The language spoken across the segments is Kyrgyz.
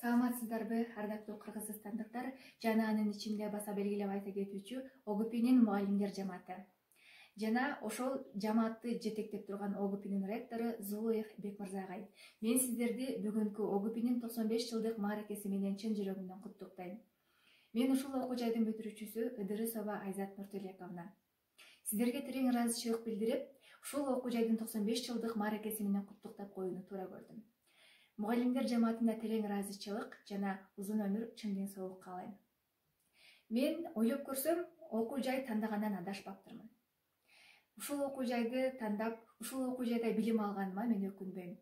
Саламатсыздарбы, ардактуу кыргызстандыктар, жана анын ичинде баса белгилеп айта кетүүчү ОГПнин мугалимдер жамааты. Жана ошол жамаатты жетектеп турган ОГПнин ректору Зулуев Бекмырзагай. Мен сиздерди бүгүнкү ОГПнин 95 жылдык мааракеси менен чын жүрөгүмдөн куттуктайм. Мен ушул окуу жайдын бүтүрүүчүсү Ыдырысова Айзат Нуртулековна. Сиздерге терең ыраазычылык билдирип, ушул окуу жайдын 95 жылдык мааракеси менен куттуктап коюуну туура көрдүм. Мугалимдер жамаатына терең ыраазычылык жана узун өмүр, чын ден соолук каалайм. Мен ойлоп көрсөм, окуу жай тандагандан адашпаптырмын. Ушул окуу жайды тандап, ушул окуу жайда билим алганыма мен өкүнбөйм.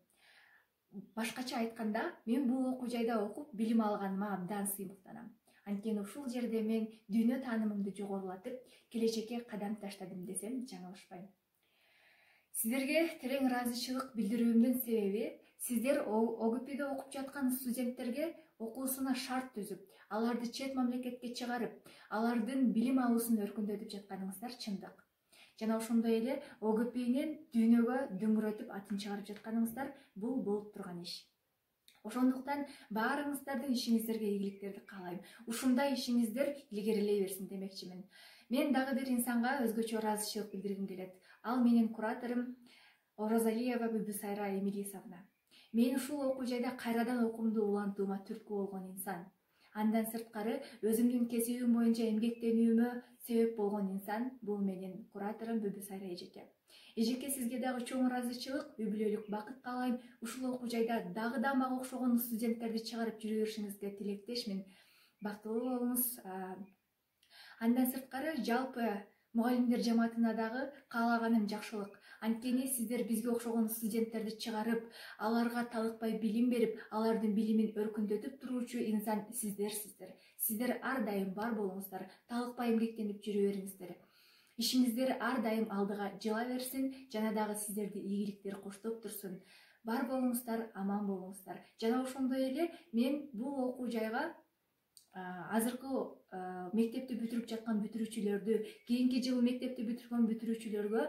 Башкача айтканда, мен бул окуу жайда окуп билим алганыма абдан сыймыктанам. Анткени ушул жерде мен дүйнө таанымымды жогорулатып, келечекке кадам таштадым десем жаңылышпайм. Сиздерге терең ыраазычылык билдирүүмдүн себеби, сиздер ОГПде окуп жаткан студенттерге окуусуна шарт түзүп, аларды чет мамлекетке чыгарып, алардын билим алуусун өркүндөтүп жатканыңыздар чындык. Жана ошондой эле ОГПнин дүйнөгө дөңгөрөтүп атын чыгарып жатканыңыздар бул болуп турган иш. Ошондуктан баарыңыздардын ишиңиздерге ийгиликтерди каалайм. Ушундай ишиңиздер илгерилей берсин демекчимин. Мен дагы бир инсанга өзгөчө ыраазычылык билдиргим келет. Ал менин кураторум Оразалиева Бүбүсайра Эмилисовна. Мен ушул окуу жайда кайрадан окуумду улантуума түрткү болгон инсан. Андан сырткары өзүмдүн кесибим боюнча эмгектенүүмө себеп болгон инсан бул менин кураторум Бүбүсайра эжеке. Эжеке, сизге дагы чоң ыраазычылык, үй бүлөлүк бакыт каалайм. Ушул окуу жайда дагы да мага окшогон студенттерди чыгарып жүрө беришиңизге тилектешмин. Бактылуу болуңуз. Андан сырткары жалпы мугалимдер жамаатына дагы каалаганым жакшылык. Анткени сиздер бизге окшогон студенттерди чыгарып, аларга талыкпай билим берип, алардын билимин өркүндөтүп туруучу инсан сиздерсиздер. Сиздер ар дайым бар болуңуздар, талыкпай эмгектенип жүрө бериңиздер. Ишиңиздер ар дайым алдыга жыла берсин, жана дагы сиздерди ийгиликтер коштоп турсун. Бар болуңуздар, аман болуңуздар. Жана ошондой эле мен бул окуу жайга азыркы мектепти бүтүрүп жаткан бүтүрүүчүлөрдү, кийинки жылы мектепти бүтүргөн бүтүрүүчүлөргө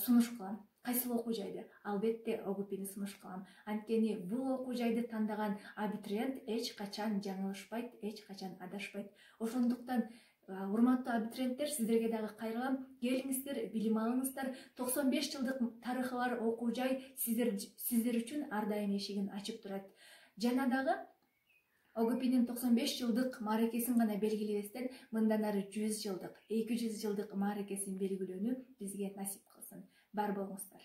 сунуш кылам. Кайсыл окуу жайды? Албетте ОГПни сунуш кылам. Анткени бул окуу жайды тандаган абитуриент эч качан жаңылышпайт, эч качан адашпайт. Ошондуктан урматтуу абитуриенттер, сиздерге дагы кайрылам. Келиңиздер, билим алыңыздар. 95 жылдык тарыхы бар окуу жай сиздер үчүн ар дайым эшигин ачып турат. Жана дагы ОГПнин 95 жылдык мааракесин гана белгилебестен, мындан ары 100 жылдык, 200 жылдык мааракесин белгилөөнү бизге насип кылсын. Бар болуңуздар.